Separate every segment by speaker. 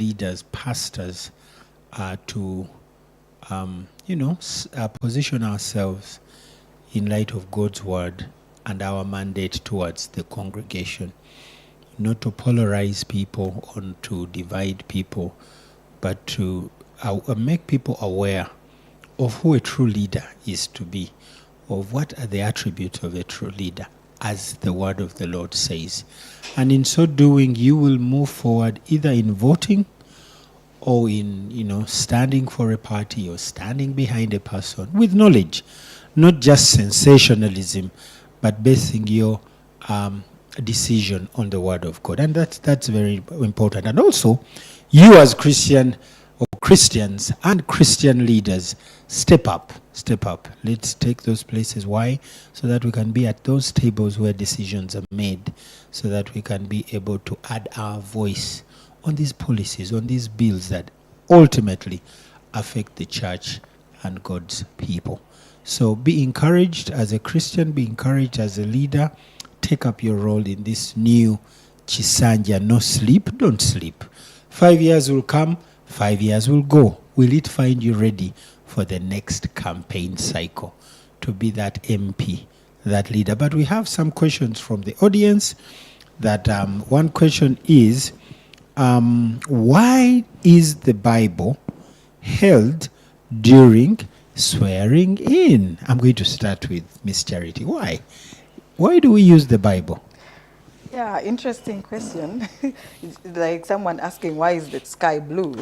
Speaker 1: leaders, pastors, to, position ourselves in light of God's word and our mandate towards the congregation. Not to polarize people or to divide people, but to make people aware of who a true leader is to be, of what are the attributes of a true leader, as the word of the Lord says. And in so doing, you will move forward either in voting or in, standing for a party or standing behind a person with knowledge, not just sensationalism, but basing your decision on the word of God. And that's very important. And also, you as Christians and Christian leaders, step up. Let's take those places. Why? So that we can be at those tables where decisions are made, so that we can be able to add our voice on these policies, on these bills that ultimately affect the church and God's people. So be encouraged as a Christian, be encouraged as a leader. Take up your role in this new Chisanja, no sleep, don't sleep. 5 years will come, 5 years will go. Will it find you ready for the next campaign cycle to be that MP, that leader? But we have some questions from the audience. That one question is, why is the Bible held during swearing in? I'm going to start with Miss Charity. Why? Why do we use the Bible?
Speaker 2: Yeah, interesting question. It's like someone asking, why is the sky blue?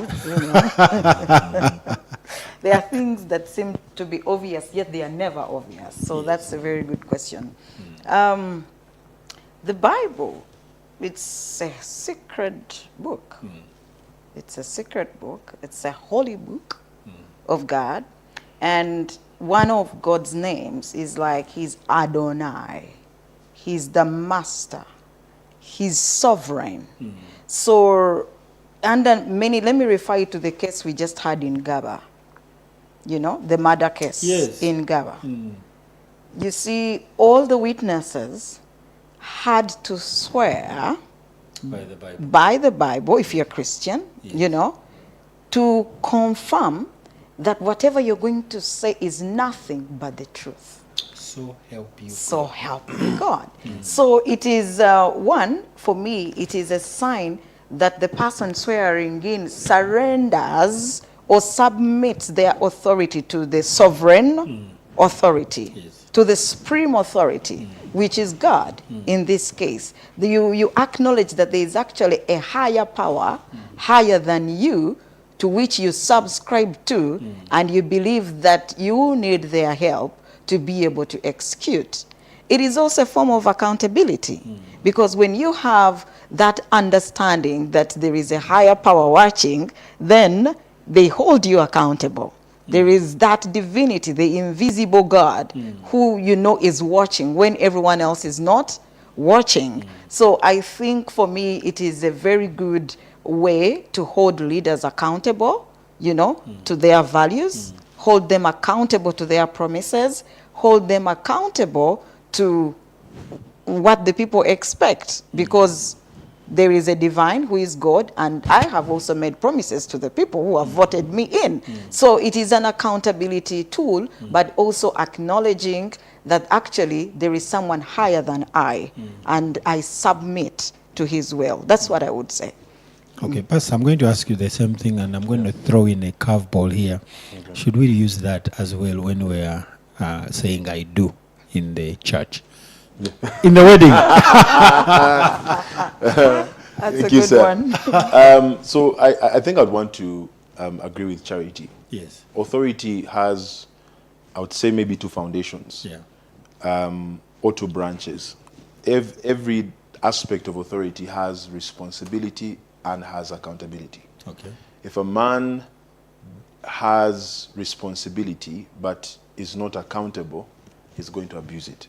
Speaker 2: There are things that seem to be obvious, yet they are never obvious. So that's a very good question. The Bible, it's a sacred book. It's a secret book. It's a holy book of God. And one of God's names is like He's Adonai. He's the master. He's sovereign. So, and then let me refer you to the case we just had in Gaba. The murder case in Gaba. You see, all the witnesses had to swear by the Bible, if you're Christian, to confirm that whatever you're going to say is nothing but the truth.
Speaker 1: So help you God.
Speaker 2: So help me God. So it is, one, for me, it is a sign that the person swearing in surrenders or submits their authority to the sovereign authority, to the supreme authority, which is God in this case. You acknowledge that there is actually a higher power, higher than you, to which you subscribe to, and you believe that you need their help to be able to execute. It is also a form of accountability, because when you have that understanding that there is a higher power watching, then they hold you accountable. There is that divinity, the invisible God, who is watching when everyone else is not watching. So I think for me it is a very good way to hold leaders accountable, to their values, hold them accountable to their promises, hold them accountable to what the people expect, because there is a divine who is God, and I have also made promises to the people who have voted me in. So it is an accountability tool, but also acknowledging that actually there is someone higher than I, and I submit to his will. That's what I would say.
Speaker 1: Okay, Pastor, I'm going to ask you the same thing, and I'm going to throw in a curveball here. Okay. Should we use that as well when we are saying I do in the church? In the wedding?
Speaker 2: That's a good one.
Speaker 3: So I think I'd want to agree with Charity.
Speaker 1: Yes.
Speaker 3: Authority has, I would say, maybe two foundations. Or two branches. Every aspect of authority has responsibility and has accountability.
Speaker 1: Okay.
Speaker 3: If a man has responsibility but is not accountable, he's going to abuse it.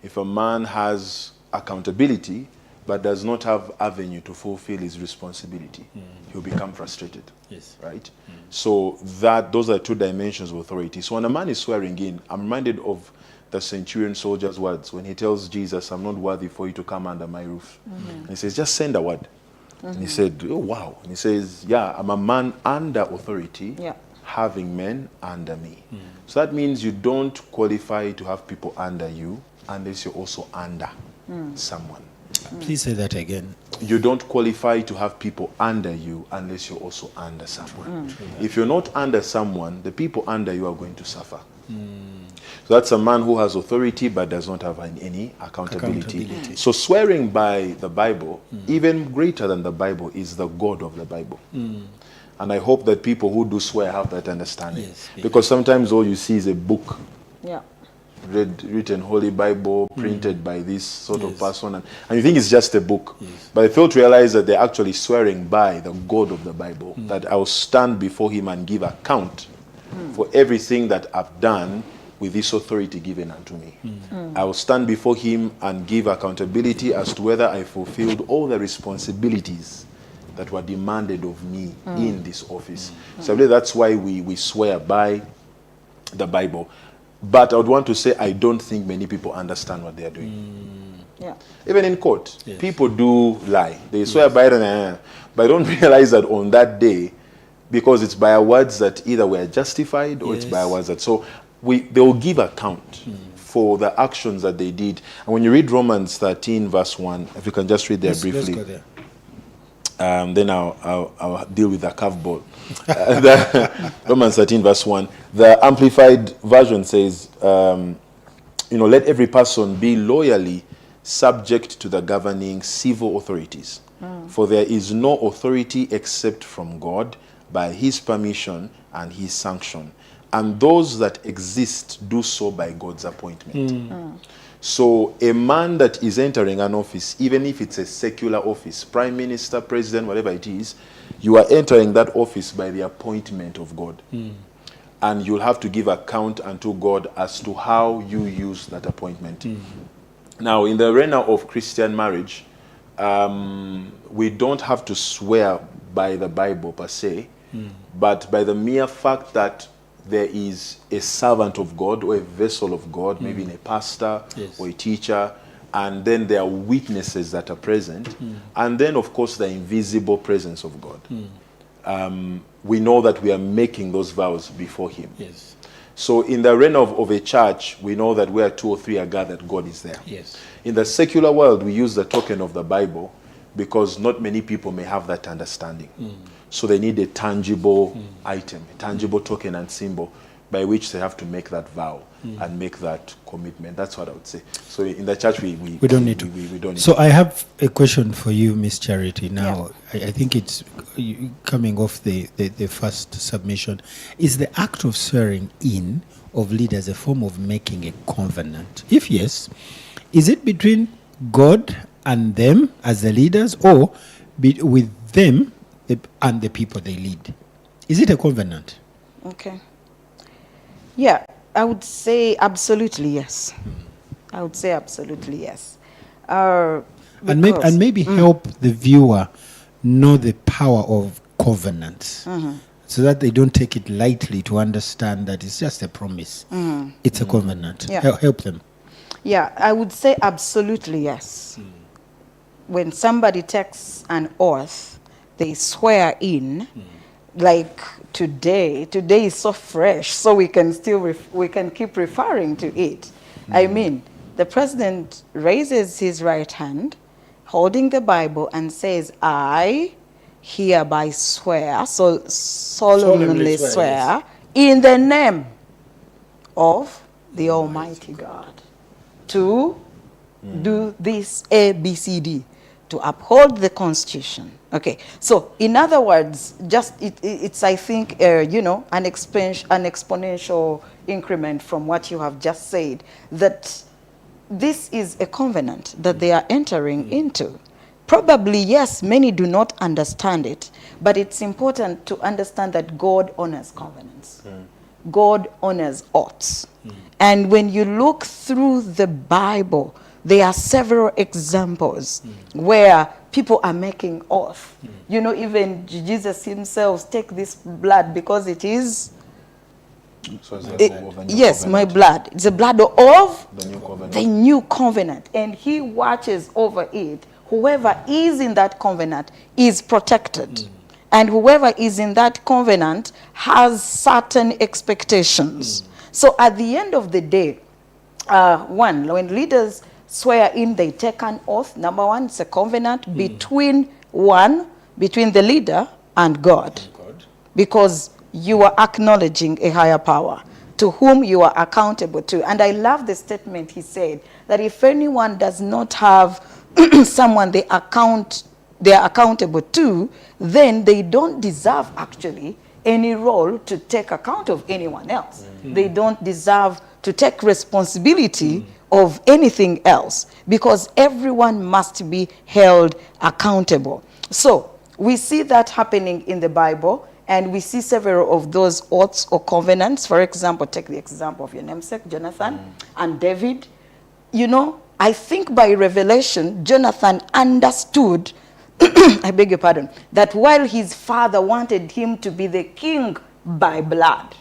Speaker 3: If a man has accountability but does not have avenue to fulfill his responsibility, he'll become frustrated.
Speaker 1: Yes.
Speaker 3: Right? So those are two dimensions of authority. So when a man is swearing in, I'm reminded of the centurion soldier's words when he tells Jesus, I'm not worthy for you to come under my roof. And he says, just send a word. And he said, oh, wow. And he says, yeah, I'm a man under authority,
Speaker 2: Yeah.
Speaker 3: having men under me. So that means you don't qualify to have people under you unless you're also under someone.
Speaker 1: Please say that again.
Speaker 3: You don't qualify to have people under you unless you're also under someone. If you're not under someone, the people under you are going to suffer. So that's a man who has authority but does not have any accountability. So swearing by the Bible, even greater than the Bible, is the God of the Bible. And I hope that people who do swear have that understanding.
Speaker 1: Yes,
Speaker 3: because sometimes all you see is a book
Speaker 2: Yeah.
Speaker 3: written Holy Bible, printed by this sort of person, and you think it's just a book. But I fail to realize that they're actually swearing by the God of the Bible, that I will stand before him and give account for everything that I've done with this authority given unto me. I will stand before him and give accountability as to whether I fulfilled all the responsibilities that were demanded of me in this office. So I believe that's why we swear by the Bible. But I would want to say I don't think many people understand what they are doing.
Speaker 2: Yeah.
Speaker 3: Even in court, people do lie. They swear by it, but I don't realize that on that day, because it's by our words that either we are justified or it's by our words that... So they will give account for the actions that they did. And when you read Romans 13 verse 1, if you can just read there briefly.
Speaker 1: Let's go there.
Speaker 3: Then I'll deal with the curveball. Romans 13 verse 1. The Amplified Version says, let every person be loyally subject to the governing civil authorities. For there is no authority except from God, by his permission and his sanction. And those that exist do so by God's appointment. So a man that is entering an office, even if it's a secular office, prime minister, president, whatever it is, you are entering that office by the appointment of God. And you'll have to give account unto God as to how you use that appointment. Now, in the arena of Christian marriage, we don't have to swear by the Bible per se, but by the mere fact that there is a servant of God or a vessel of God, maybe a pastor or a teacher, and then there are witnesses that are present, and then, of course, the invisible presence of God. We know that we are making those vows before him.
Speaker 1: Yes.
Speaker 3: So in the arena of a church, we know that where 2 or 3 are gathered, God is there.
Speaker 1: Yes.
Speaker 3: In the secular world, we use the token of the Bible because not many people may have that understanding. So they need a tangible item, a tangible token and symbol by which they have to make that vow and make that commitment. That's what I would say. So in the church, we
Speaker 1: don't need to.
Speaker 3: We don't need
Speaker 1: So
Speaker 3: to.
Speaker 1: I have a question for you, Miss Charity. Now, I think it's coming off the first submission. Is the act of swearing in of leaders a form of making a covenant? If yes, is it between God and them as the leaders, or with them and the people they lead? Is it a covenant?
Speaker 2: Okay. Yeah, I would say absolutely yes. I would say absolutely yes.
Speaker 1: And maybe help the viewer know the power of covenants, so that they don't take it lightly, to understand that it's just a promise. It's a covenant.
Speaker 2: Yeah.
Speaker 1: Help them.
Speaker 2: Yeah, I would say absolutely yes. When somebody takes an oath, they swear in, like today is so fresh, so we can still we can keep referring to it. I mean, the president raises his right hand, holding the Bible, and says, I hereby swear, so solemnly swear, in the name of the Almighty God, to do this A, B, C, D, to uphold the Constitution. Okay, so in other words, just it's I think an exponential increment from what you have just said, that this is a covenant that they are entering into. Probably, yes, many do not understand it, but it's important to understand that God honors covenants. God honors oaths. And when you look through the Bible, there are several examples where people are making oath. Even Jesus himself, take this blood because it is... yes, my blood. It's the blood of
Speaker 3: the new covenant.
Speaker 2: the new covenant. And he watches over it whoever is in that covenant is protected. And whoever is in that covenant has certain expectations. So at the end of the day, one, when leaders swear in, they take an oath. Number one, it's a covenant between the leader and God. Because you are acknowledging a higher power to whom you are accountable to. And I love the statement he said, that if anyone does not have someone they are accountable to, then they don't deserve actually any role to take account of anyone else. They don't deserve to take responsibility of anything else, because everyone must be held accountable. So we see that happening in the Bible, and we see several of those oaths or covenants. For example, take the example of your namesake, Jonathan, and David. You know, I think by revelation, Jonathan understood, I beg your pardon, that while his father wanted him to be the king by blood,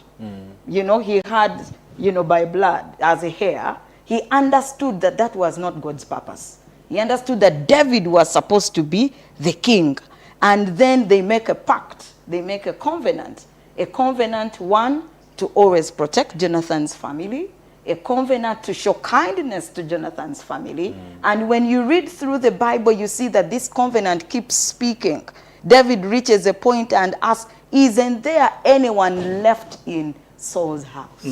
Speaker 2: you know, he had, you know, by blood as a heir, he understood that that was not God's purpose. He understood that David was supposed to be the king. And then they make a pact, they make a covenant, one, to always protect Jonathan's family, a covenant to show kindness to Jonathan's family. And when you read through the Bible, you see that this covenant keeps speaking. David reaches a point and asks, isn't there anyone left in Saul's house,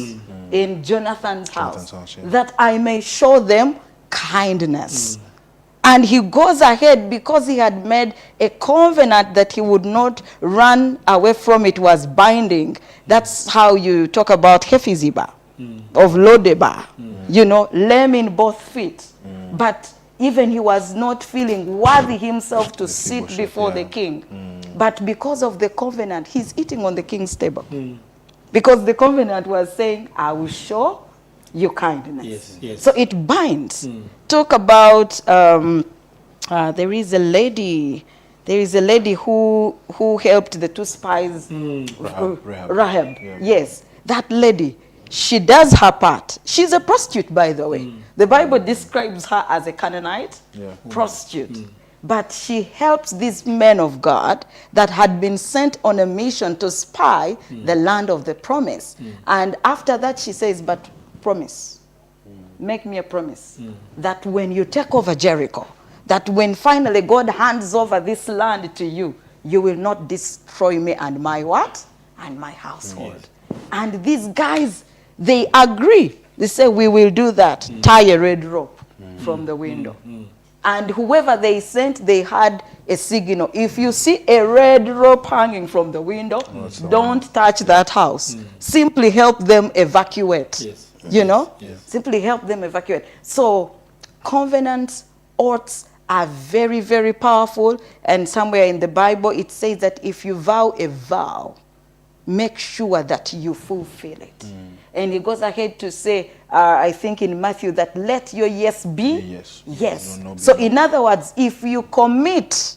Speaker 2: in Jonathan's house, that I may show them kindness? And he goes ahead, because he had made a covenant that he would not run away from. It was binding. That's how you talk about Hephzibah of Lodebar, you know, lame in both feet. But even he was not feeling worthy himself to sit before the king. But because of the covenant, he's eating on the king's table. Because the covenant was saying, I will show you kindness. So it binds. Talk about, there is a lady who helped the two spies. Rahab. Yes, that lady. She does her part. She's a prostitute, by the way. The Bible describes her as a Canaanite prostitute. But she helps these men of God that had been sent on a mission to spy the land of the promise. And after that, she says, but promise, make me a promise that when you take over Jericho, that when finally God hands over this land to you, you will not destroy me and my what? And my household. And these guys, they agree. They say, we will do that. Tie a red rope from the window. And whoever they sent, they had a signal. If you see a red rope hanging from the window, don't touch that house. Simply help them evacuate. You know? Simply help them evacuate. So covenants, oaths are very, very powerful. And somewhere in the Bible, it says that if you vow a vow, make sure that you fulfill it. And he goes ahead to say, I think in Matthew, that let your yes be yes. So in other words, if you commit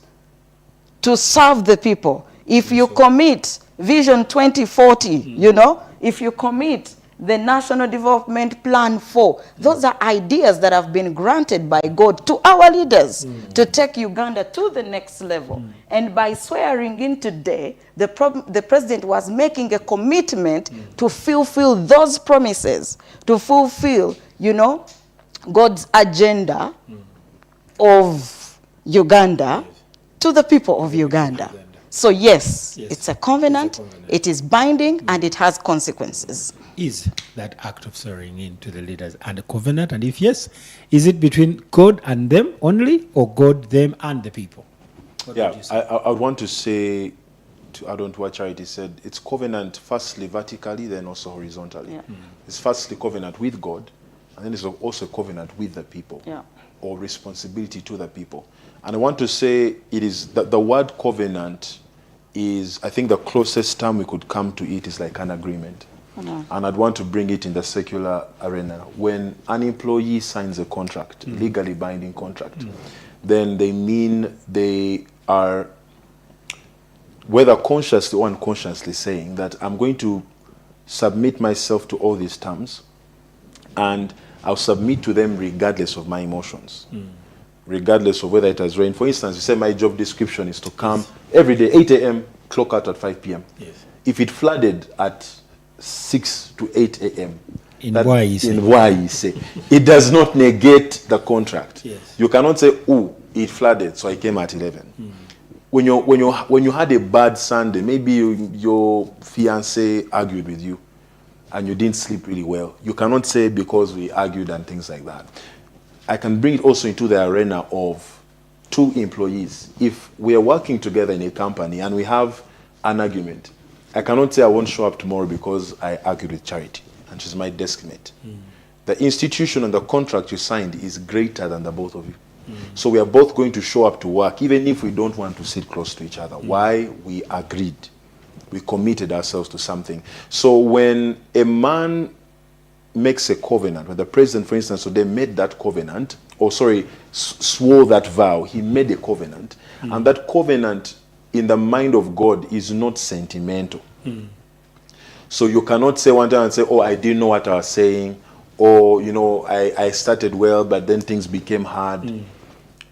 Speaker 2: to serve the people, if you commit Vision 2040, you know, if you commit the National Development Plan 4, those are ideas that have been granted by God to our leaders to take Uganda to the next level. And by swearing in today, the president was making a commitment to fulfill those promises, to fulfill, you know, God's agenda of Uganda to the people of Uganda. So yes, it's a covenant, it is binding, and it has consequences.
Speaker 1: Is that act of swearing in to the leaders and a covenant? And if yes, is it between God and them only, or God, them, and the people? What would you say?
Speaker 3: I would want to say, to add on to what Charity said, it's covenant firstly vertically, then also horizontally. It's firstly covenant with God, and then it's also covenant with the people, or responsibility to the people. And I want to say it is that the word covenant is, I think the closest term we could come to it is like an agreement. And I'd want to bring it in the secular arena. When an employee signs a contract, legally binding contract, then they mean they are, whether consciously or unconsciously, saying that I'm going to submit myself to all these terms, and I'll submit to them regardless of my emotions. regardless of whether it has rained. For instance, you say my job description is to come every day, 8 a.m., clock out at 5 p.m.
Speaker 1: Yes.
Speaker 3: If it flooded at 6 to 8 a.m.,
Speaker 1: In Waise.
Speaker 3: it does not negate the contract.
Speaker 1: Yes.
Speaker 3: You cannot say, oh, it flooded, so I came at 11. When you had a bad Sunday, maybe your fiancé argued with you and you didn't sleep really well. You cannot say because we argued and things like that. I can bring it also into the arena of two employees. If we are working together in a company and we have an argument, I cannot say I won't show up tomorrow because I argued with Charity and she's my desk mate. The institution and the contract you signed is greater than the both of you. So we are both going to show up to work, even if we don't want to sit close to each other. Why? We agreed. We committed ourselves to something. So when a man makes a covenant, when the president, for instance, so they made that covenant, swore that vow, he made a covenant, and that covenant in the mind of God is not sentimental. So you cannot say one time and say, oh, I didn't know what I was saying, or, you know, I started well, but then things became hard.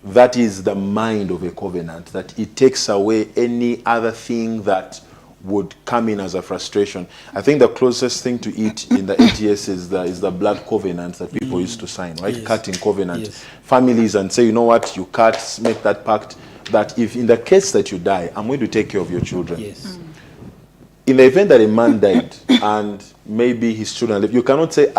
Speaker 3: That is the mind of a covenant, that it takes away any other thing that would come in as a frustration. I think the closest thing to it in the ATS is the blood covenant that people used to sign, right?
Speaker 1: Yes.
Speaker 3: Cutting covenant.
Speaker 1: Yes.
Speaker 3: Families and say, you know what, you cut, make that pact, that if in the case that you die, I'm going to take care of your children.
Speaker 1: Yes.
Speaker 3: In the event that a man died and maybe his children lived, you cannot say,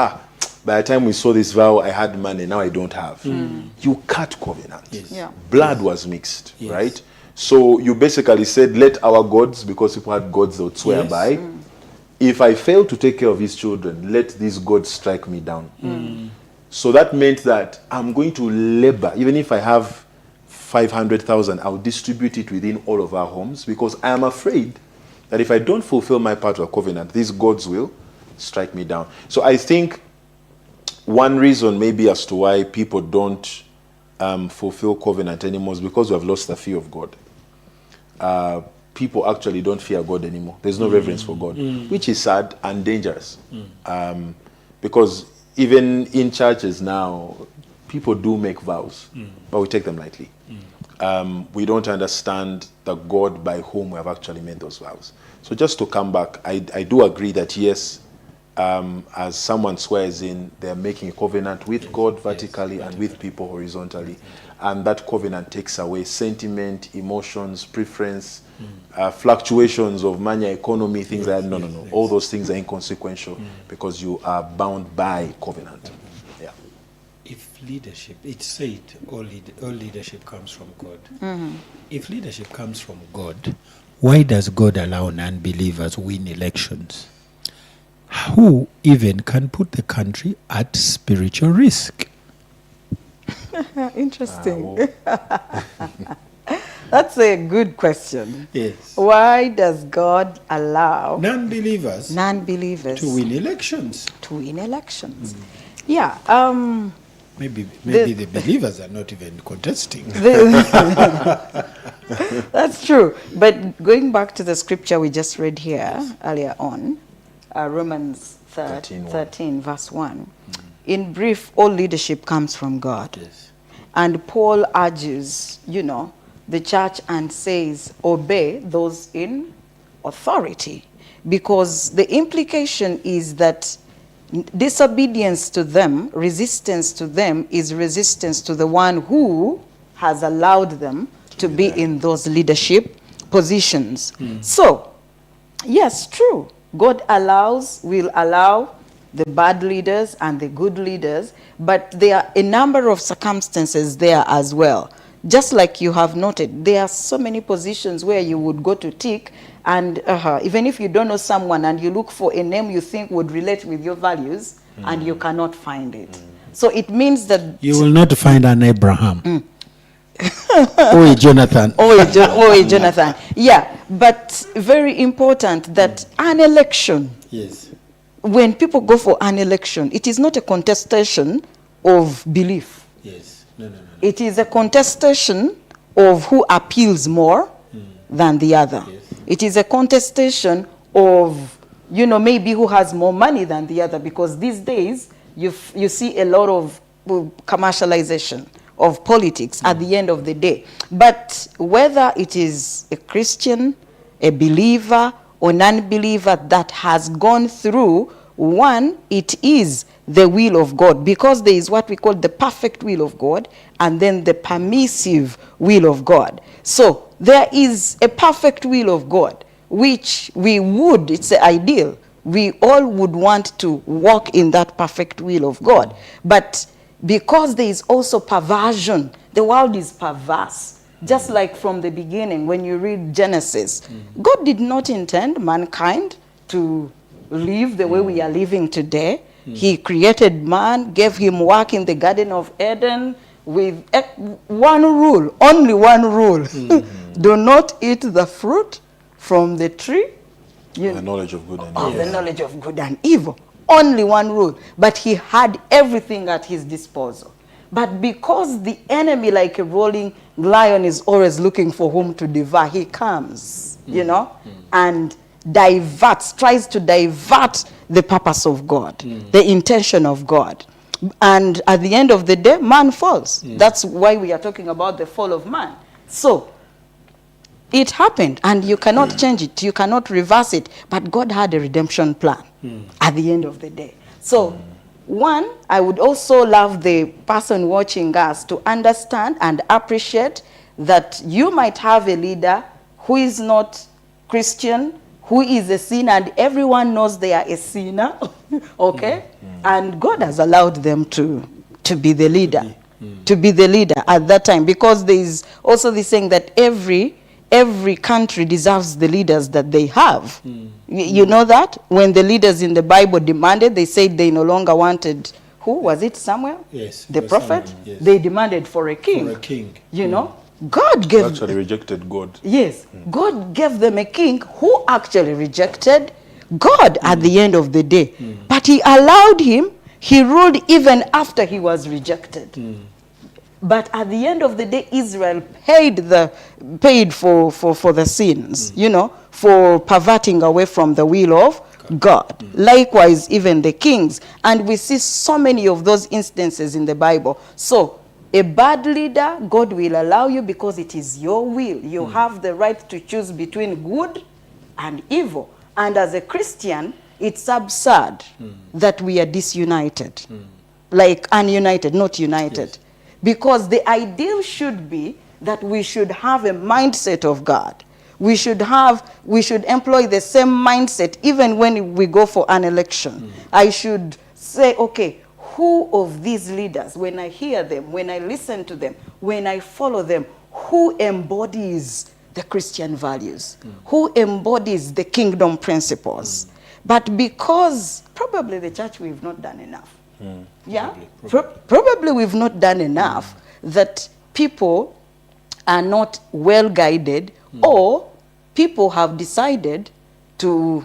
Speaker 3: by the time we saw this vow, I had money, now I don't have. You cut covenant.
Speaker 1: Yes.
Speaker 2: Yeah.
Speaker 3: Blood was mixed,
Speaker 1: Yes.
Speaker 3: right? So you basically said, let our gods, because people had gods they would swear
Speaker 1: Yes.
Speaker 3: by, if I fail to take care of his children, let these gods strike me down. So that meant that I'm going to labor, even if I have 500,000, I'll distribute it within all of our homes, because I am afraid that if I don't fulfill my part of the covenant, these gods will strike me down. So I think one reason maybe as to why people don't fulfill covenant anymore is because we have lost the fear of God. People actually don't fear God anymore. There's no reverence for God, which is sad and dangerous. Because even in churches now, people do make vows, but we take them lightly. We don't understand the God by whom we have actually made those vows. So just to come back, I do agree that yes, as someone swears in, they're making a covenant with God vertically and with people horizontally. And that covenant takes away sentiment, emotions, preference, fluctuations of money, economy, things like that. No. All those things are inconsequential because you are bound by covenant. Yeah.
Speaker 1: If leadership, it's said all leadership comes from God. If leadership comes from God, why does God allow non-believers win elections? Who even can put the country at spiritual risk?
Speaker 2: Interesting. That's a good question.
Speaker 1: Yes.
Speaker 2: Why does God allow
Speaker 1: Non-believers
Speaker 2: non-believers
Speaker 1: to win elections.
Speaker 2: to win elections? Yeah.
Speaker 1: Maybe the believers are not even contesting.
Speaker 2: That's true. But going back to the scripture we just read here earlier on, Romans 13 verse 1. In brief, all leadership comes from God.
Speaker 1: Yes.
Speaker 2: And Paul urges, the church and says, obey those in authority. Because the implication is that disobedience to them, resistance to them, is resistance to the one who has allowed them to be in those leadership positions. So, yes, true. God will allow the bad leaders and the good leaders, but there are a number of circumstances there as well. Just like you have noted, there are so many positions where you would go to tick, and even if you don't know someone and you look for a name you think would relate with your values, and you cannot find it. So it means that
Speaker 1: You will not find an Abraham. Or a Jonathan.
Speaker 2: or a Jonathan. Yeah, but very important that an election,
Speaker 1: Yes.
Speaker 2: when people go for an election, it is not a contestation of belief.
Speaker 1: Yes. No.
Speaker 2: It is a contestation of who appeals more than the other.
Speaker 1: Yes.
Speaker 2: It is a contestation of, maybe who has more money than the other, because these days you see a lot of commercialization of politics at the end of the day. But whether it is a Christian, a believer, or non-believer that has gone through, one, it is the will of God, because there is what we call the perfect will of God and then the permissive will of God. So there is a perfect will of God, which it's the ideal. We all would want to walk in that perfect will of God. But because there is also perversion, the world is perverse. Just like from the beginning, when you read Genesis, God did not intend mankind to live the way we are living today. He created man, gave him work in the Garden of Eden with one rule, only one rule. Do not eat the fruit from the tree.
Speaker 3: The knowledge of good and evil.
Speaker 2: The knowledge of good and evil. Only one rule. But he had everything at his disposal. But because the enemy, like a rolling lion, is always looking for whom to devour, he comes, and tries to divert the purpose of God, the intention of God. And at the end of the day, man falls. That's why we are talking about the fall of man. So it happened, and you cannot change it. You cannot reverse it. But God had a redemption plan at the end of the day. So one, I would also love the person watching us to understand and appreciate that you might have a leader who is not Christian, who is a sinner, and everyone knows they are a sinner, okay? And God has allowed them to be the leader, to be the leader at that time, because there is also the saying that every country deserves the leaders that they have. You know that? When the leaders in the Bible demanded, they said they no longer wanted, who? Was it Samuel?
Speaker 1: Yes.
Speaker 2: The prophet?
Speaker 1: Samuel, yes.
Speaker 2: They demanded for a king.
Speaker 1: For a king.
Speaker 2: You know? God gave...
Speaker 3: Actually rejected God.
Speaker 2: Yes. God gave them a king who actually rejected God at the end of the day. But he allowed him. He ruled even after he was rejected. But at the end of the day, Israel paid for the sins, for perverting away from the will of God. Likewise, even the kings. And we see so many of those instances in the Bible. So, a bad leader, God will allow you because it is your will. You have the right to choose between good and evil. And as a Christian, it's absurd that we are disunited. Like ununited, not united. Yes. Because the ideal should be that we should have a mindset of God. We should employ the same mindset even when we go for an election. I should say, okay, who of these leaders, when I hear them, when I listen to them, when I follow them, who embodies the Christian values? Who embodies the kingdom principles? But because probably the church, we've not done enough. Yeah, probably we've not done enough that people are not well guided, or people have decided to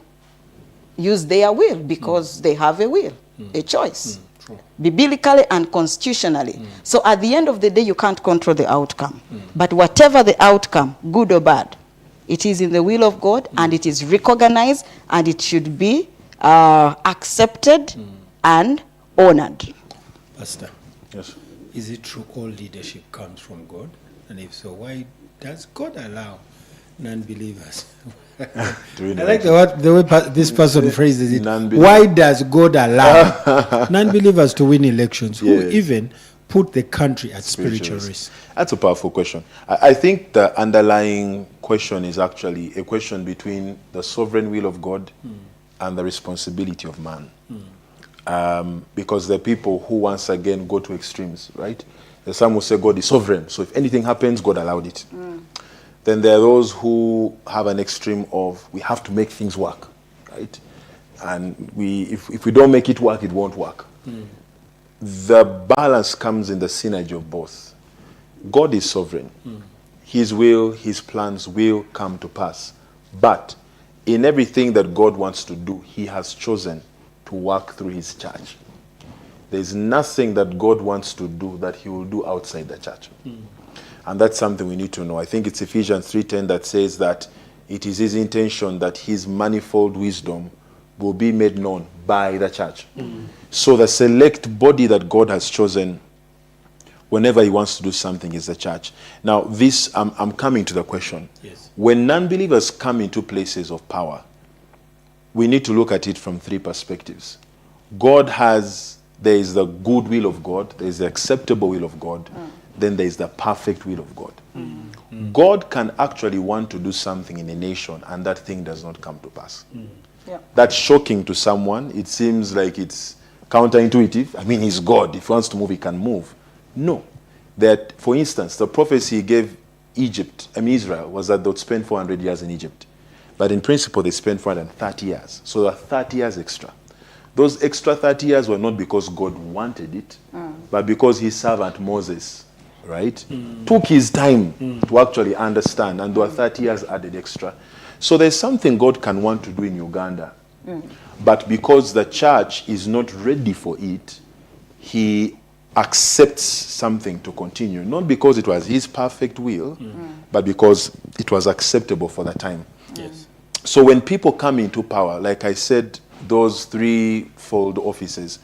Speaker 2: use their will because they have a will, a choice, biblically and constitutionally. So at the end of the day, you can't control the outcome. But whatever the outcome, good or bad, it is in the will of God, and it is recognized, and it should be accepted and honored.
Speaker 1: Pastor,
Speaker 3: Yes.
Speaker 1: is it true all leadership comes from God? And if so, why does God allow non-believers? I like the way this person phrases it. Why does God allow non-believers to win elections who even put the country at spiritual risk?
Speaker 3: That's a powerful question. I think the underlying question is actually a question between the sovereign will of God and the responsibility of man. Because there are people who once again go to extremes, right? There's some who say God is sovereign, so if anything happens, God allowed it. Then there are those who have an extreme of we have to make things work, right? And if we don't make it work, it won't work. The balance comes in the synergy of both. God is sovereign. His will, his plans will come to pass. But in everything that God wants to do, he has chosen to work through his church. There's nothing that God wants to do that he will do outside the church. And that's something we need to know. I think it's Ephesians 3:10 that says that it is his intention that his manifold wisdom will be made known by the church. So the select body that God has chosen whenever he wants to do something, is the church. Now, this, I'm coming to the question.
Speaker 1: Yes.
Speaker 3: When non-believers come into places of power, we need to look at it from three perspectives. There is the good will of God, there is the acceptable will of God, then there is the perfect will of God. God can actually want to do something in a nation and that thing does not come to pass.
Speaker 2: Yeah.
Speaker 3: That's shocking to someone. It seems like it's counterintuitive. I mean, he's God. If he wants to move, he can move. No. That, for instance, the prophecy he gave Israel, was that they would spend 400 years in Egypt. But in principle, they spent 430 years. So there are 30 years extra. Those extra 30 years were not because God wanted it, but because his servant Moses, right, took his time to actually understand, and there were 30 years added extra. So there's something God can want to do in Uganda, but because the church is not ready for it, he accepts something to continue, not because it was his perfect will, but because it was acceptable for the time.
Speaker 1: Yes.
Speaker 3: So when people come into power, like I said, those threefold offices,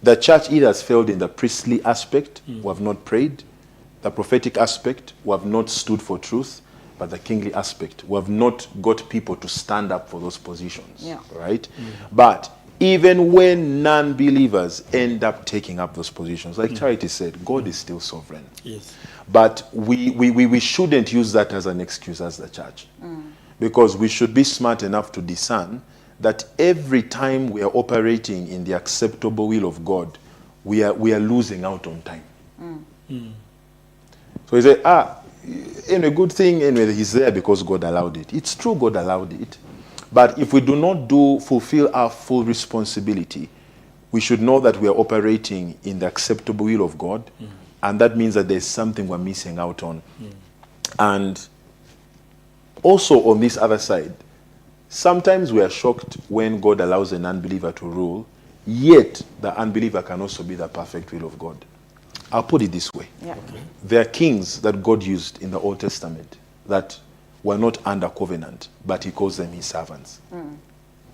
Speaker 3: the church either has failed in the priestly aspect, who have not prayed, the prophetic aspect, who have not stood for truth, but the kingly aspect, who have not got people to stand up for those positions, right? But even when non-believers end up taking up those positions, like Charity said, God is still sovereign.
Speaker 1: Yes.
Speaker 3: But we shouldn't use that as an excuse as the church. Because we should be smart enough to discern that every time we are operating in the acceptable will of God, we are losing out on time. So he said, in a good thing, anyway, he's there because God allowed it. It's true God allowed it. But if we do not fulfill our full responsibility, we should know that we are operating in the acceptable will of God, and that means that there's something we're missing out on. And also on this other side, sometimes we are shocked when God allows an unbeliever to rule, yet the unbeliever can also be the perfect will of God. I'll put it this way.
Speaker 2: Yeah.
Speaker 3: There are kings that God used in the Old Testament that were not under covenant, but he calls them his servants.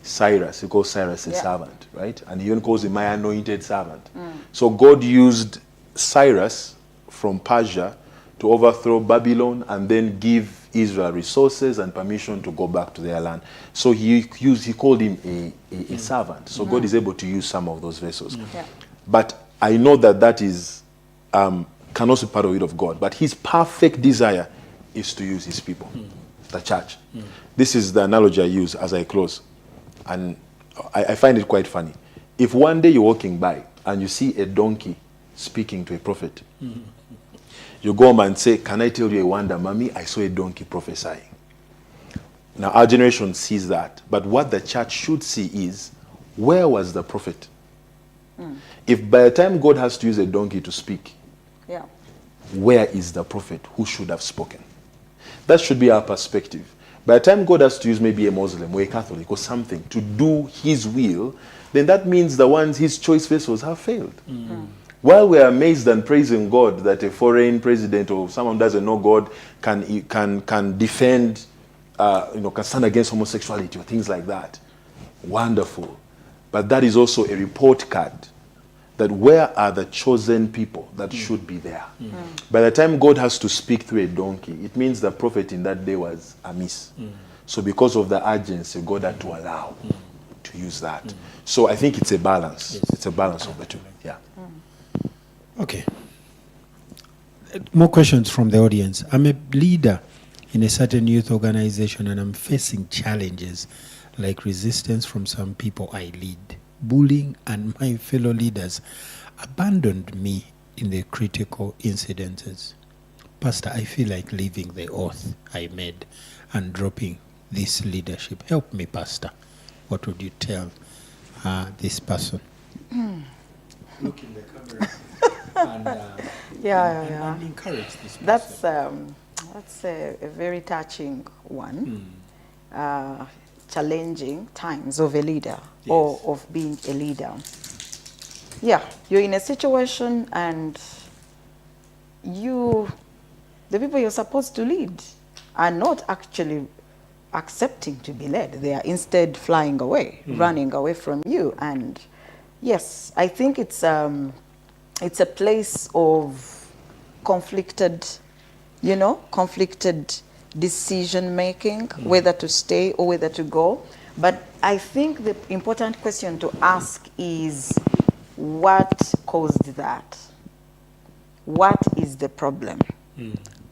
Speaker 3: Cyrus, he calls Cyrus a servant, right? And he even calls him my anointed servant. So God used Cyrus from Persia to overthrow Babylon and then give Israel resources and permission to go back to their land. So he called him a servant. So God is able to use some of those vessels. But I know that is can also be part of the will of God. But his perfect desire is to use his people, the church. This is the analogy I use as I close. And I find it quite funny. If one day you're walking by and you see a donkey speaking to a prophet, you go home and say, can I tell you a wonder, mommy? I saw a donkey prophesying. Now, our generation sees that. But what the church should see is, where was the prophet? If by the time God has to use a donkey to speak, where is the prophet who should have spoken? That should be our perspective. By the time God has to use maybe a Muslim or a Catholic or something to do his will, then that means the ones his choice vessels have failed. While we are amazed and praising God that a foreign president or someone who doesn't know God can defend, can stand against homosexuality or things like that, wonderful. But that is also a report card that where are the chosen people that should be there? By the time God has to speak through a donkey, it means the prophet in that day was amiss. So because of the urgency, God had to allow to use that. So I think it's a balance. Yes. It's a balance of the two. Yeah.
Speaker 1: Okay. More questions from the audience. I'm a leader in a certain youth organization and I'm facing challenges like resistance from some people I lead. Bullying, and my fellow leaders abandoned me in the critical incidences. Pastor, I feel like leaving the oath I made and dropping this leadership. Help me, Pastor. What would you tell this person? Look in the camera and encourage this person.
Speaker 2: That's a very touching one. Challenging times of a leader, or of being a leader. Yeah, you're in a situation and the people you're supposed to lead are not actually accepting to be led. They are instead flying away, running away from you. And yes, I think it's a place of conflicted, conflicted decision making, whether to stay or whether to go. But I think the important question to ask is, what caused that? What is the problem?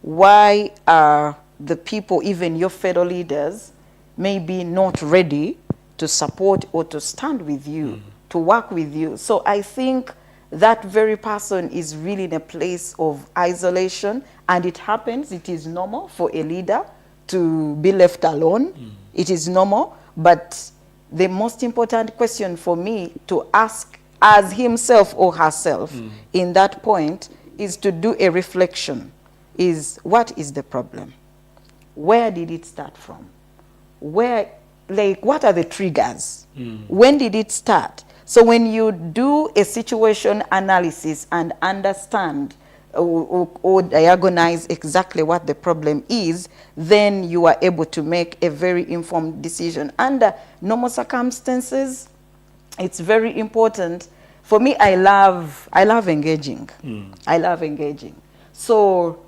Speaker 2: Why are the people, even your fellow leaders, maybe not ready to support or to stand with you, to work with you? So I think that very person is really in a place of isolation, and it happens. It is normal for a leader to be left alone. It is normal, but the most important question for me to ask as himself or herself in that point is to do a reflection. Is what is the problem? Where did it start from? What are the triggers? When did it start? So when you do a situation analysis and understand or diagnose exactly what the problem is, then you are able to make a very informed decision. Under normal circumstances, it's very important. For me, I love engaging. I love engaging. So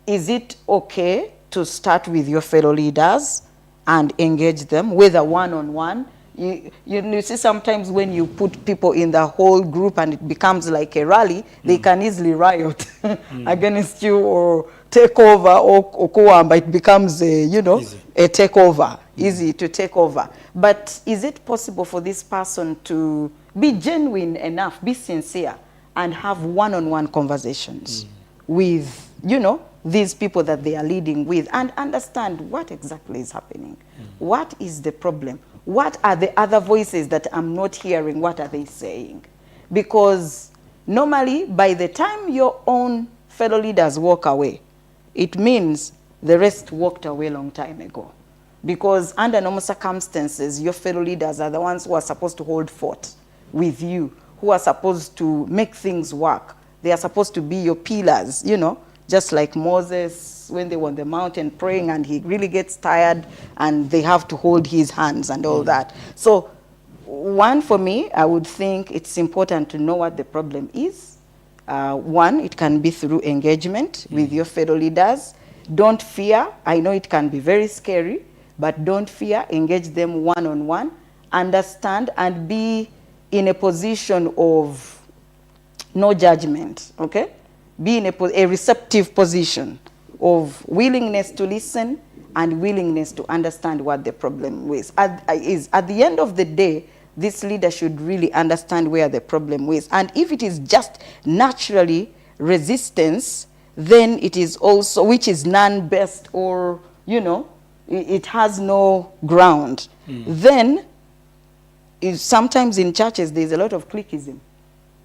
Speaker 2: is it okay to start with your fellow leaders and engage them, whether one-on-one? You see sometimes when you put people in the whole group and it becomes like a rally, they can easily riot against you or take over or Kuamba. It becomes a takeover, easy to take over. But is it possible for this person to be genuine enough, be sincere, and have one-on-one conversations with, these people that they are leading with, and understand what exactly is happening? What is the problem? What are the other voices that I'm not hearing? What are they saying? Because normally, by the time your own fellow leaders walk away, it means the rest walked away a long time ago. Because under normal circumstances, your fellow leaders are the ones who are supposed to hold fort with you, who are supposed to make things work. They are supposed to be your pillars, just like Moses when they were on the mountain praying and he really gets tired and they have to hold his hands and all that. So one, for me, I would think it's important to know what the problem is. One, it can be through engagement with your fellow leaders. Don't fear. I know it can be very scary, but don't fear. Engage them one-on-one. Understand and be in a position of no judgment, okay? Be in a receptive position of willingness to listen and willingness to understand what the problem is. At the end of the day, this leader should really understand where the problem is. And if it is just naturally resistance, then it is also, which is non-based or, it has no ground. Then, sometimes in churches, there's a lot of cliquism.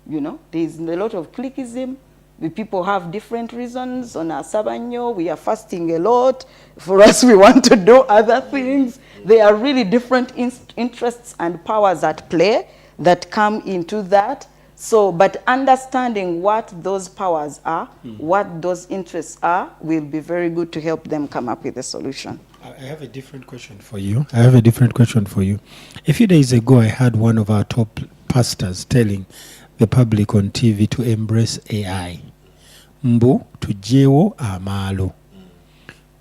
Speaker 2: There's a lot of cliquism. The people have different reasons. On our Sabanyo, we are fasting a lot. For us, we want to do other things. There are really different interests and powers at play that come into that. So, but understanding what those powers are, what those interests are, will be very good to help them come up with a solution.
Speaker 1: I have a different question for you. A few days ago, I had one of our top pastors telling the public on TV to embrace AI. Mbu tujewo amalo.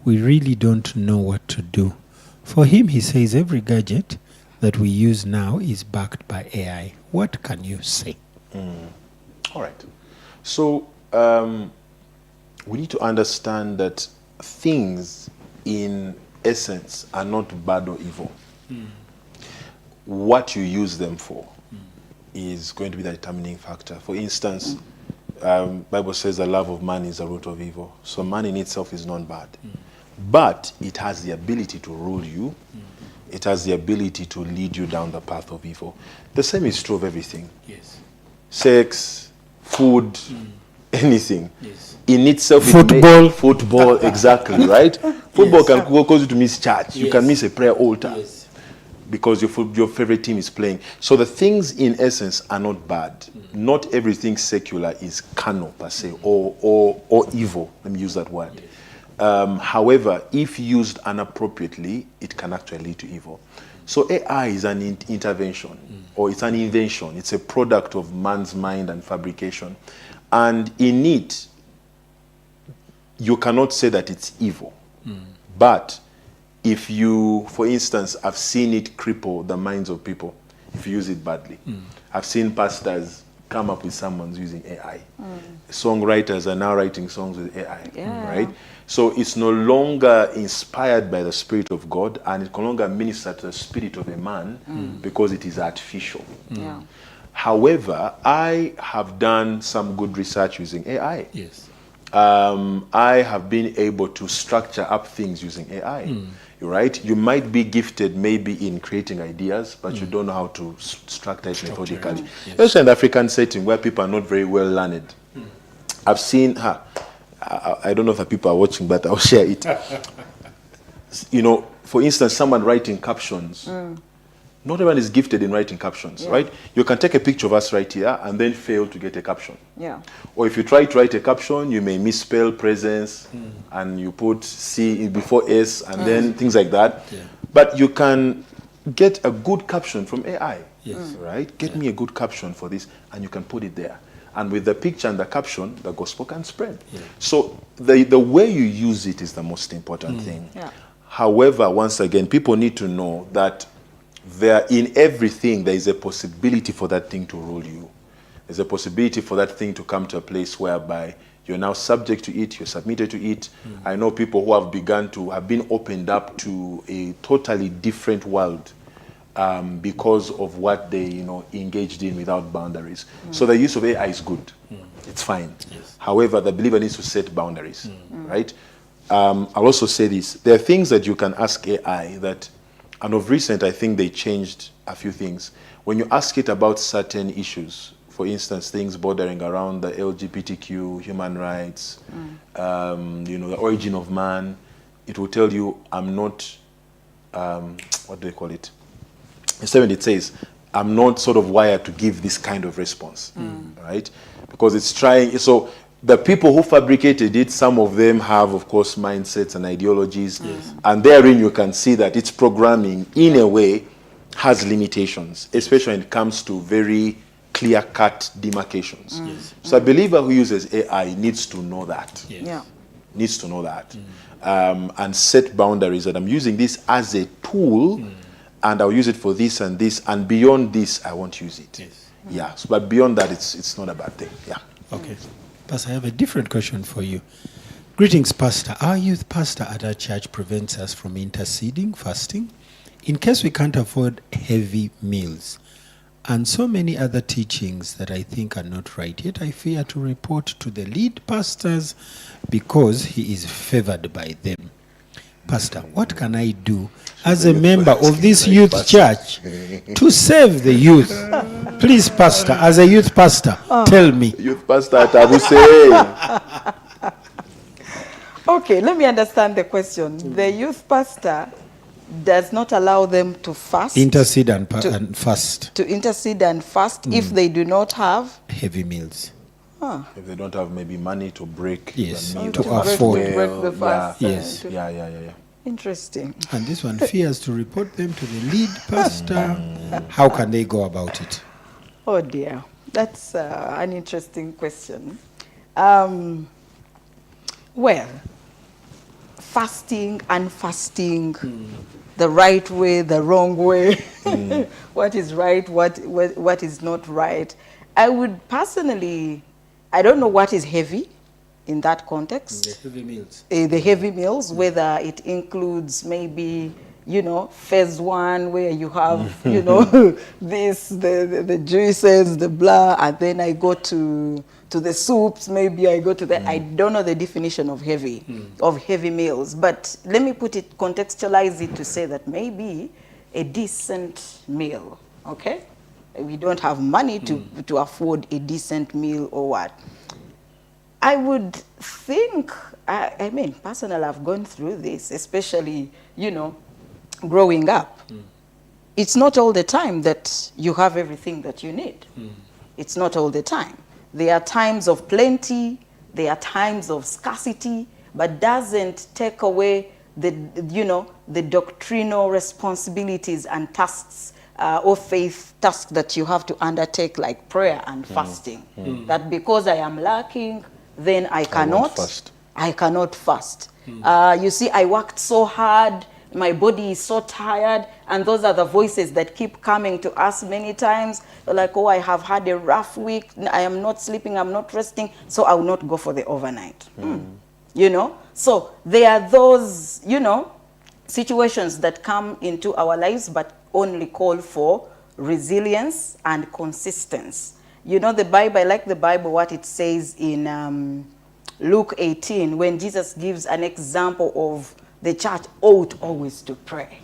Speaker 1: We really don't know what to do. For him, he says every gadget that we use now is backed by AI. What can you say?
Speaker 3: All right. So we need to understand that things in essence are not bad or evil. What you use them for is going to be the determining factor. For instance, Bible says the love of man is the root of evil. So man in itself is not bad. But it has the ability to rule you. It has the ability to lead you down the path of evil. The same is true of everything.
Speaker 1: Yes.
Speaker 3: Sex, food, anything.
Speaker 1: Yes.
Speaker 3: In itself, football, exactly, right? Football can cause you to miss church. You can miss a prayer altar because your favorite team is playing. So the things in essence are not bad. Not everything secular is carnal per se or evil. Let me use that word. However, if used inappropriately, it can actually lead to evil. So AI is an intervention, or it's an invention. It's a product of man's mind and fabrication. And in it, you cannot say that it's evil. But if you, for instance, I've seen it cripple the minds of people if you use it badly. I've seen pastors come up with sermons using AI. Songwriters are now writing songs with AI, right? So it's no longer inspired by the Spirit of God, and it can no longer minister to the spirit of a man because it is artificial.
Speaker 2: Yeah.
Speaker 3: However, I have done some good research using AI.
Speaker 1: Yes.
Speaker 3: I have been able to structure up things using AI. Right? You might be gifted maybe in creating ideas, but you don't know how to structure it methodically.
Speaker 1: Yes.
Speaker 3: Especially in the African setting where people are not very well learned. I've seen her. I don't know if the people are watching, but I'll share it. You know, for instance, someone writing captions. Not everyone is gifted in writing captions, right? You can take a picture of us right here and then fail to get a caption.
Speaker 2: Yeah.
Speaker 3: Or if you try to write a caption, you may misspell presence and you put C before S and then things like that.
Speaker 1: Yeah.
Speaker 3: But you can get a good caption from AI,
Speaker 1: Yes.
Speaker 3: right? Get me a good caption for this and you can put it there. And with the picture and the caption, the gospel can spread.
Speaker 1: Yeah.
Speaker 3: So the way you use it is the most important thing.
Speaker 2: Yeah.
Speaker 3: However, once again, people need to know that in everything, there is a possibility for that thing to rule you. There's a possibility for that thing to come to a place whereby you're now subject to it, you're submitted to it. I know people who have been opened up to a totally different world because of what they, engaged in without boundaries. So the use of AI is good. It's fine.
Speaker 1: Yes.
Speaker 3: However, the believer needs to set boundaries, right? I'll also say this. There are things that you can ask AI that, and of recent, I think they changed a few things. When you ask it about certain issues, for instance, things bordering around the LGBTQ, human rights, the origin of man, it will tell you, I'm not, what do they call it? Instead, it says, I'm not sort of wired to give this kind of response, right? Because it's trying, so the people who fabricated it, some of them have, of course, mindsets and ideologies. And therein you can see that its programming, in a way, has limitations, especially when it comes to very clear-cut demarcations. So a believer who uses AI needs to know that.
Speaker 1: Yes.
Speaker 2: Yeah.
Speaker 3: Needs to know that. And set boundaries that I'm using this as a tool, and I'll use it for this, and beyond this, I won't use it.
Speaker 1: Yes.
Speaker 3: Yeah, so, but beyond that, it's not a bad thing. Yeah.
Speaker 1: Okay. Pastor, I have a different question for you. Greetings, Pastor. Our youth pastor at our church prevents us from interceding, fasting, in case we can't afford heavy meals, and so many other teachings that I think are not right. Yet I fear to report to the lead pastors because he is favored by them. Pastor, what can I do as a member of this youth church to save the youth? Please, Pastor, as a youth pastor, tell me.
Speaker 3: Youth pastor at Abuse.
Speaker 2: Okay, let me understand the question. The youth pastor does not allow them to fast,
Speaker 1: Intercede and fast.
Speaker 2: to intercede and fast if they do not have
Speaker 1: Heavy meals.
Speaker 3: If they don't have maybe money to break
Speaker 1: Yes,
Speaker 3: the meal
Speaker 1: to
Speaker 3: fast
Speaker 1: afford.
Speaker 2: break the fast.
Speaker 1: Yes.
Speaker 3: Yeah.
Speaker 2: Interesting.
Speaker 1: And this one fears to report them to the lead pastor. How can they go about it?
Speaker 2: Oh dear, that's an interesting question. Well, fasting and fasting, the right way, the wrong way, what is right, what is not right. I would personally, I don't know what is heavy in that context.
Speaker 1: heavy meals.
Speaker 2: The heavy meals, whether it includes maybe, phase one where you have, this, the juices, the blah, and then I go to the soups, maybe I go to the, I don't know the definition of heavy meals, but let me contextualize it to say that maybe a decent meal, okay? We don't have money to afford a decent meal or what. I would think, I mean, personally, I've gone through this, especially, growing up. It's not all the time that you have everything that you need. It's not all the time. There are times of plenty, there are times of scarcity, but doesn't take away the doctrinal responsibilities and tasks or faith tasks that you have to undertake, like prayer and fasting. That because I am lacking, then I cannot
Speaker 3: fast.
Speaker 2: I cannot fast. You see, I worked so hard, my body is so tired, and those are the voices that keep coming to us many times. They're like, oh, I have had a rough week, I am not sleeping, I'm not resting, so I will not go for the overnight. You know, so there are those, you know, situations that come into our lives, but only call for resilience and consistency. You know, the Bible, I like the Bible, what it says in Luke 18, when Jesus gives an example of the church ought always to pray.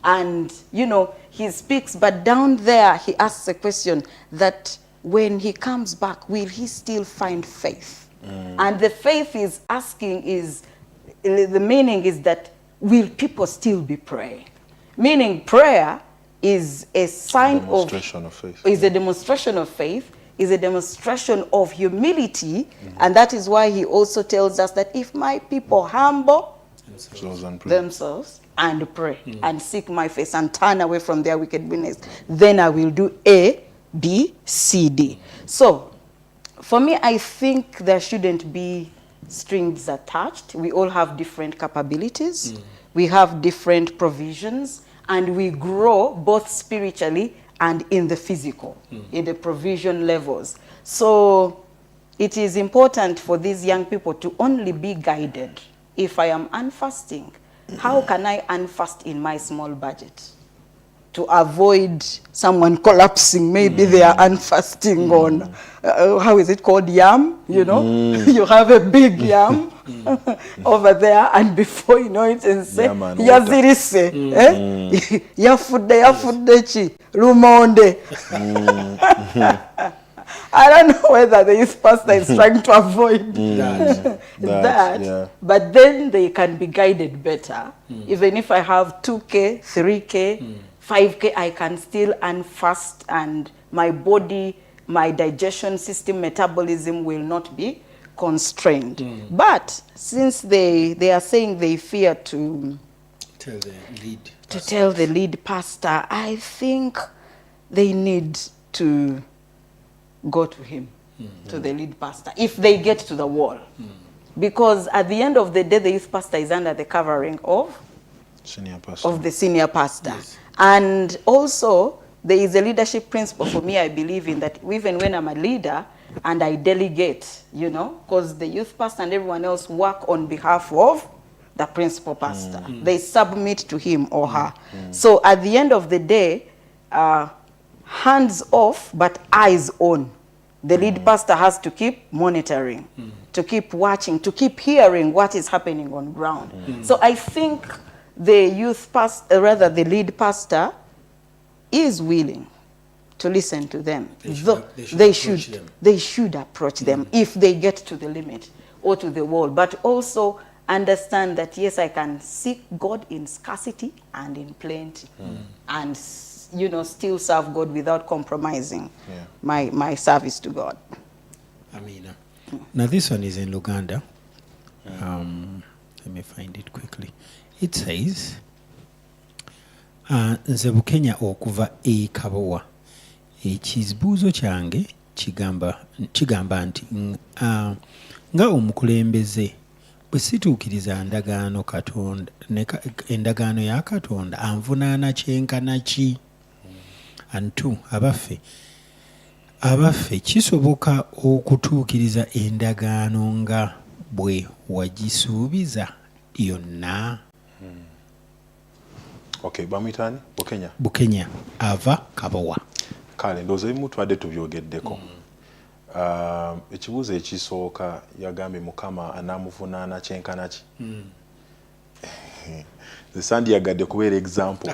Speaker 2: And, you know, he speaks, but down there he asks a question that when he comes back, will he still find faith? And the faith is asking is, the meaning is that, will people still be praying? Meaning prayer is a sign
Speaker 3: Demonstration of faith.
Speaker 2: Is a demonstration of faith, is a demonstration of humility, and that is why he also tells us that if my people humble themselves and pray and seek my face and turn away from their wickedness, then I will do A, B, C, D. So for me, I think there shouldn't be strings attached. We all have different capabilities. We have different provisions, and we grow both spiritually and in the physical, in the provision levels. So it is important for these young people to only be guided. If I am unfasting, how can I unfast in my small budget? To avoid someone collapsing, maybe they are unfasting on, how is it called, yam, you know? You have a big yam over there, and before you know it, and say, yazirise, yafude chi, lumonde. I don't know whether the youth pastor is trying to avoid that,
Speaker 3: yeah.
Speaker 2: But then they can be guided better. Even if I have 2K, 3K, 5K, I can still unfast, and my body, my digestion system, metabolism will not be constrained. But since they are saying they fear to tell the lead pastor, I think they need to go to him, to the lead pastor, if they get to the wall. Because at the end of the day, the youth pastor is under the covering of the senior pastor. Yes. And also, there is a leadership principle for me, I believe in, that even when I'm a leader and I delegate, you know, because the youth pastor and everyone else work on behalf of the principal pastor. They submit to him or her. So at the end of the day, hands off, but eyes on. The lead pastor has to keep monitoring, to keep watching, to keep hearing what is happening on ground. So I think the youth pastor, rather the lead pastor, is willing to listen to them. They should approach them if they get to the limit or to the wall, but also understand that yes, I can seek God in scarcity and in plenty, and you know, still serve God without compromising my service to God.
Speaker 1: Amina. Now this one is in Luganda. Let me find it quickly. It says, nze Bukenya okuva Kabowa. Ekizibuuzo kyange kigamba nti nga omukulembeze bwe situukiriza ndagaano Katonda endagaano ya Katonda anvunaana kyenkana ki? Antu abaffe kisoboka okutuukiriza endagaano nga bwe wagisuubiza yonna?
Speaker 3: Okay, bamwitani
Speaker 1: Bukenya ava Kabowa.
Speaker 3: Kale ndowooza ebimu tubadde tubyogeddeko. Ekibuuzo ekisooka yagambye Mukama anaamuvunaana kyenkana ki? Sandi yagadde kubeera example.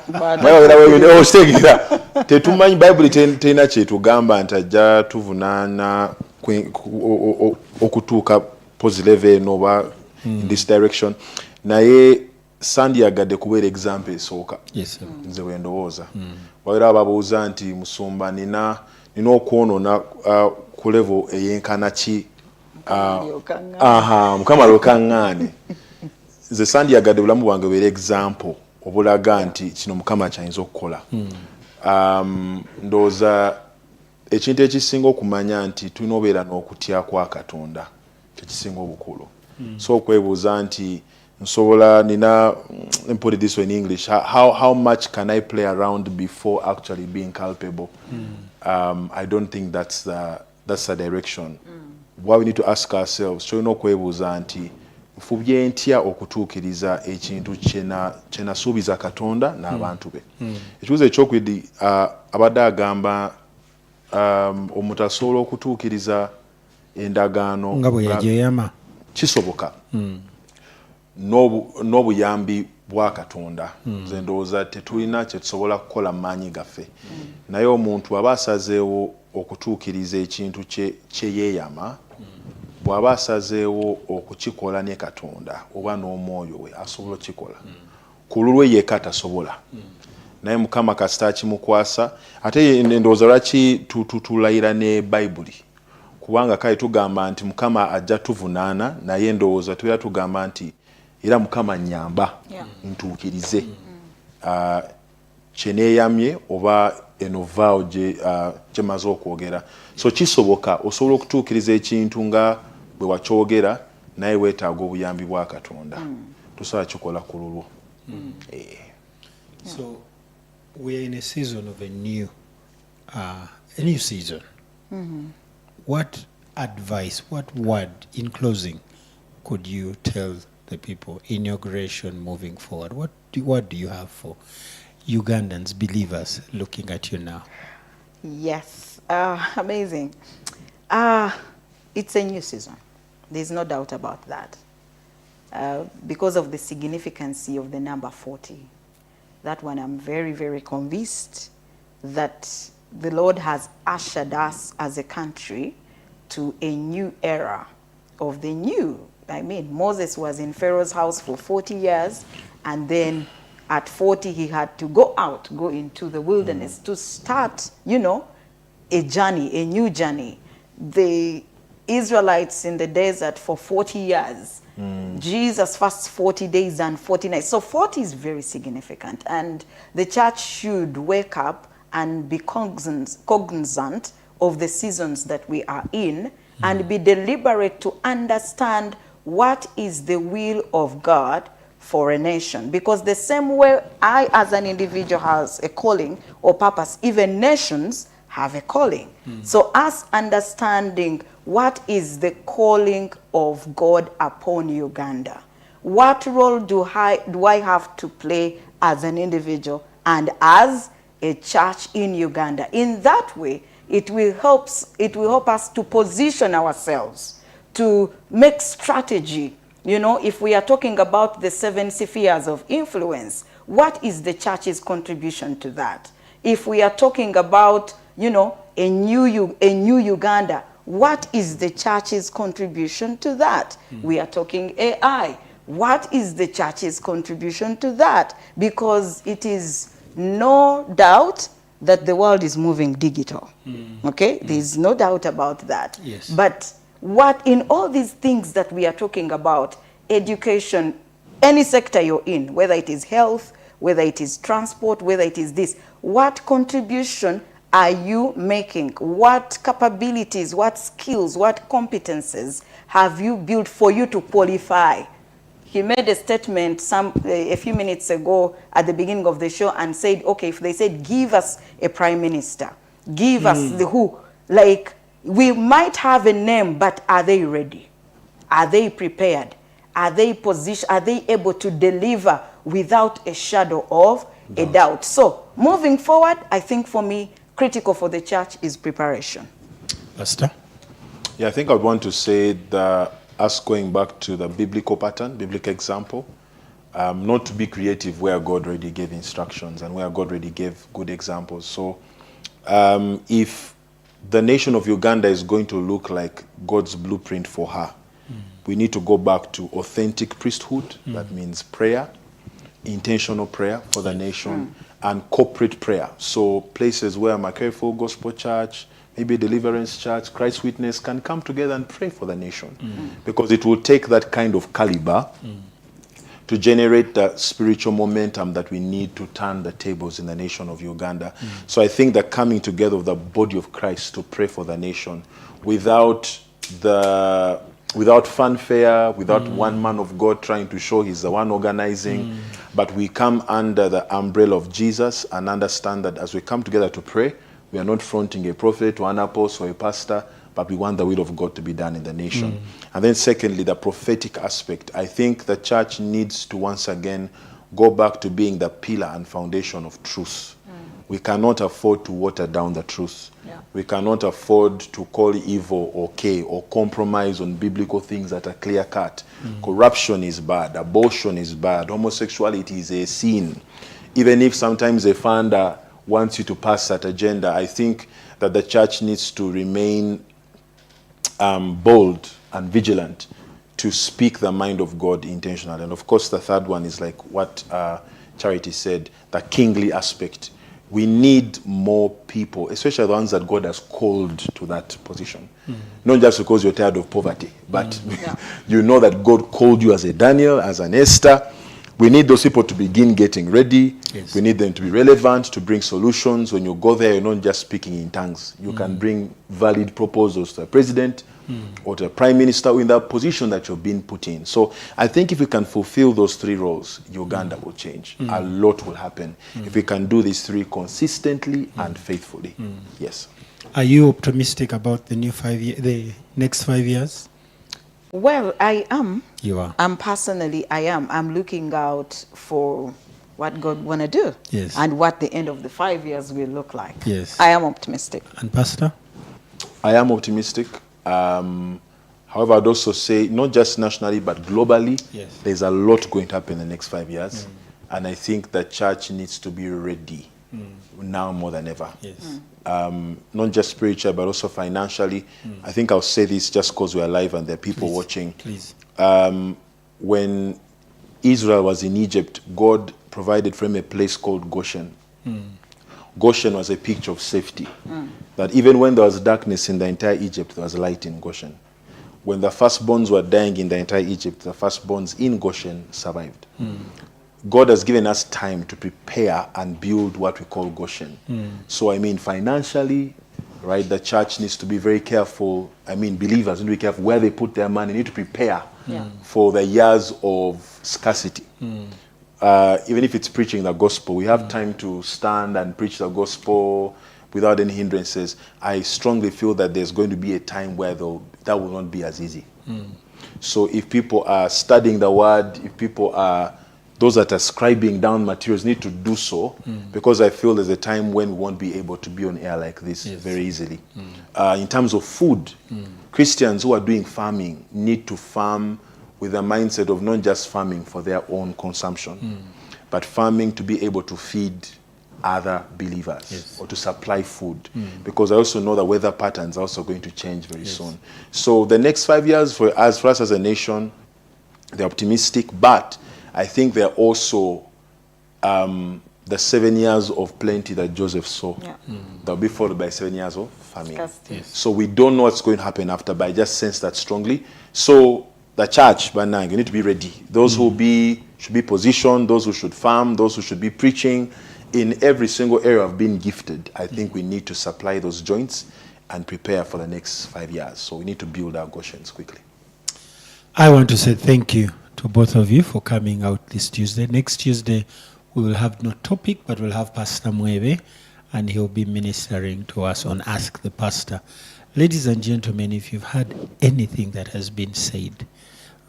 Speaker 3: Okitegeera tetumanyi Bayibuli terina kyetugamba nti ajja tuvunaana okutuuka pozi level oba in this direction. Naye Sandi yagadde kubeera example esooka. Nze bwe ndowooza. Wabera ababuuza nti Musumba nina okwonoona ku level eyenkana ki? Mukama lwekaŋŋaane. Nze Sandi yagadde bulamu bwange bubeera example obulaga nti kino Mukama kyayinza okukola. Ndowooza ekintu ekisinga okumanya nti tulina obeera n'okutya kwa Katonda kyekisinga obukulu. So okwebuuza nti nsobola nina, let me put it this way in English, how much can I play around before actually being culpable? I don't think that's the direction. What we need to ask ourselves, tulina okwebuuza nti nfubye ntya okutuukiriza ekintu kye nasuubiza Katonda n'abantu be. Ekibuuzo ekyokubiri abadde agamba omuntu asobola okutuukiriza endagaano
Speaker 1: nga bwe yagyeyama.
Speaker 3: Kisoboka n'obuyambi bwa Katonda. Nze ndowooza tetulina kye tusobola kukola mu maanyi gaffe, naye omuntu aba asazeewo okutuukiriza ekintu kye yeeyama, bw'aba asazeewo okukikola ne Katonda oba n'omwoyo we asobola okukikola. Ku lulwe yekka tasobola, naye Mukama kasita akimukwasa. Ate ndowooza lwaki tulayira ne Bayibuli, kubanga kale tugamba nti Mukama ajja tuvunaana, naye ndowooza tubeera tugamba nti era Mukama nnyamba ntuukirize kye neeyamye oba eno vaawo gye maze okwogera. So kisoboka, osobola okutuukiriza ekintu nga bwe wakyogera, naye weetaaga obuyambi bwa Katonda. Tusobola kikola ku lulwo.
Speaker 1: So we are in a season of a new season. What advice, what word in closing could you tell the people, inauguration moving forward? What do you have for Ugandans, believers looking at you now?
Speaker 2: Yes, amazing. It's a new season. There's no doubt about that. Because of the significance of the number 40. That one I'm very, very convinced that the Lord has ushered us as a country to a new era of the new. I mean, Moses was in Pharaoh's house for 40 years, and then at 40 he had to go into the wilderness to start, a journey, a new journey. The Israelites in the desert for 40 years. Jesus fasts 40 days and 40 nights. So 40 is very significant, and the church should wake up and be cognizant of the seasons that we are in and be deliberate to understand what is the will of God for a nation. Because the same way I as an individual has a calling or purpose, even nations have a calling. So us understanding what is the calling of God upon Uganda. What role do I have to play as an individual and as a church in Uganda? In that way, it will help us to position ourselves, to make strategy. If we are talking about the 7 spheres of influence, what is the church's contribution to that? If we are talking about, a new Uganda, what is the church's contribution to that? We are talking AI. What is the church's contribution to that? Because it is no doubt that the world is moving digital. Okay? There's no doubt about that.
Speaker 1: Yes.
Speaker 2: But what in all these things that we are talking about, education, any sector you're in, whether it is health, whether it is transport, whether it is this, what contribution are you making? What capabilities, what skills, what competences have you built for you to qualify? He made a statement a few minutes ago at the beginning of the show and said, okay, if they said, give us a prime minister, give us the who, like, we might have a name, but are they ready? Are they prepared? Are they positioned? Are they able to deliver without a shadow of a doubt? So moving forward, I think for me, critical for the church is preparation.
Speaker 1: Pastor?
Speaker 3: Yeah, I think I'd want to say that us going back to the biblical pattern, biblical example, not to be creative where God already gave instructions and where God already gave good examples. So if the nation of Uganda is going to look like God's blueprint for her, we need to go back to authentic priesthood. That means prayer, intentional prayer for the nation, and corporate prayer. So places where Macquarie Full Gospel Church, maybe Deliverance Church, Christ Witness can come together and pray for the nation. Because it will take that kind of caliber to generate the spiritual momentum that we need to turn the tables in the nation of Uganda. So I think the coming together of the body of Christ to pray for the nation without the without fanfare, without one man of God trying to show he's the one organizing, but we come under the umbrella of Jesus and understand that as we come together to pray, we are not fronting a prophet or an apostle or a pastor, but we want the will of God to be done in the nation. And then secondly, the prophetic aspect. I think the church needs to once again go back to being the pillar and foundation of truth. We cannot afford to water down the truth.
Speaker 2: Yeah.
Speaker 3: We cannot afford to call evil okay or compromise on biblical things that are clear-cut. Corruption is bad. Abortion is bad. Homosexuality is a sin. Even if sometimes a founder wants you to pass that agenda, I think that the church needs to remain bold and vigilant to speak the mind of God intentionally. And of course, the third one is like what Charity said, the kingly aspect. We need more people, especially the ones that God has called to that position. Not just because you're tired of poverty, but you know that God called you as a Daniel, as an Esther. We need those people to begin getting ready.
Speaker 1: Yes.
Speaker 3: We need them to be relevant, to bring solutions. When you go there, you're not just speaking in tongues. You can bring valid proposals to the president or to the prime minister in that position that you're being put in. So I think if we can fulfill those three roles, Uganda will change. A lot will happen if we can do these three consistently and faithfully. Yes.
Speaker 1: Are you optimistic about the next 5 years?
Speaker 2: Well, I am.
Speaker 1: You are.
Speaker 2: Personally, I am. I'm looking out for what God want to do.
Speaker 1: Yes.
Speaker 2: And what the end of the 5 years will look like.
Speaker 1: Yes.
Speaker 2: I am optimistic.
Speaker 1: And Pastor?
Speaker 3: I am optimistic. However, I'd also say, not just nationally, but globally,
Speaker 1: Yes.
Speaker 3: there's a lot going to happen in the next 5 years. And I think the church needs to be ready now more than ever.
Speaker 1: Yes.
Speaker 3: Not just spiritually, but also financially. I think I'll say this just because we're live and there are people
Speaker 1: Please.
Speaker 3: watching.
Speaker 1: Please.
Speaker 3: When Israel was in Egypt, God provided for him a place called Goshen. Goshen was a picture of safety. That even when there was darkness in the entire Egypt, there was light in Goshen. When the firstborns were dying in the entire Egypt, the firstborns in Goshen survived. God has given us time to prepare and build what we call Goshen. So I mean, financially, right, the church needs to be very careful. I mean, believers need to be careful where they put their money. They need to prepare for the years of scarcity. Even if it's preaching the gospel, we have time to stand and preach the gospel without any hindrances. I strongly feel that there's going to be a time where that will not be as easy. So if people are studying the word, if people are, those that are scribing down materials need to do so, because I feel there's a time when we won't be able to be on air like this very easily. In terms of food, Christians who are doing farming need to farm with a mindset of not just farming for their own consumption, but farming to be able to feed other believers or to supply food. Because I also know the weather patterns are also going to change very soon. So the next 5 years for us as a nation, they're optimistic, but I think they're also the 7 years of plenty that Joseph saw. That'll be followed by 7 years of famine. So we don't know what's going to happen after, but I just sense that strongly. So the church, Banang, you need to be ready. Those who should be positioned, those who should farm, those who should be preaching in every single area of being gifted. I think we need to supply those joints and prepare for the next 5 years. So we need to build our Goshens quickly.
Speaker 1: I want to say thank you to both of you for coming out this Tuesday. Next Tuesday, we will have no topic, but we'll have Pastor Mwebe, and he'll be ministering to us on Ask the Pastor. Ladies and gentlemen, if you've heard anything that has been said,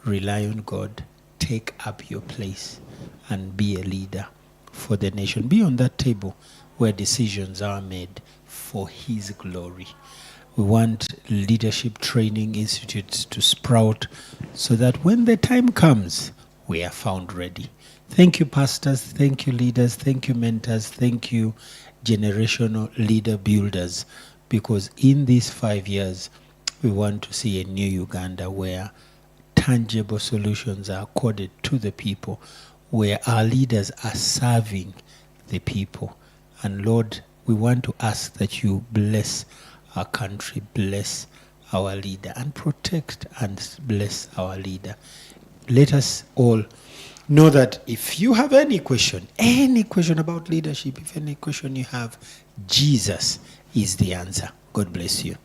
Speaker 1: rely on God, take up your place, and be a leader for the nation. Be on that table where decisions are made for His glory. We want leadership training institutes to sprout so that when the time comes, we are found ready. Thank you, pastors. Thank you, leaders. Thank you, mentors. Thank you, generational leader builders. Because in these 5 years, we want to see a new Uganda where tangible solutions are accorded to the people, where our leaders are serving the people. And Lord, we want to ask that you bless our country, bless our leader, and protect and bless our leader. Let us all know that if you have any question about leadership, if any question you have, Jesus is the answer. God bless you.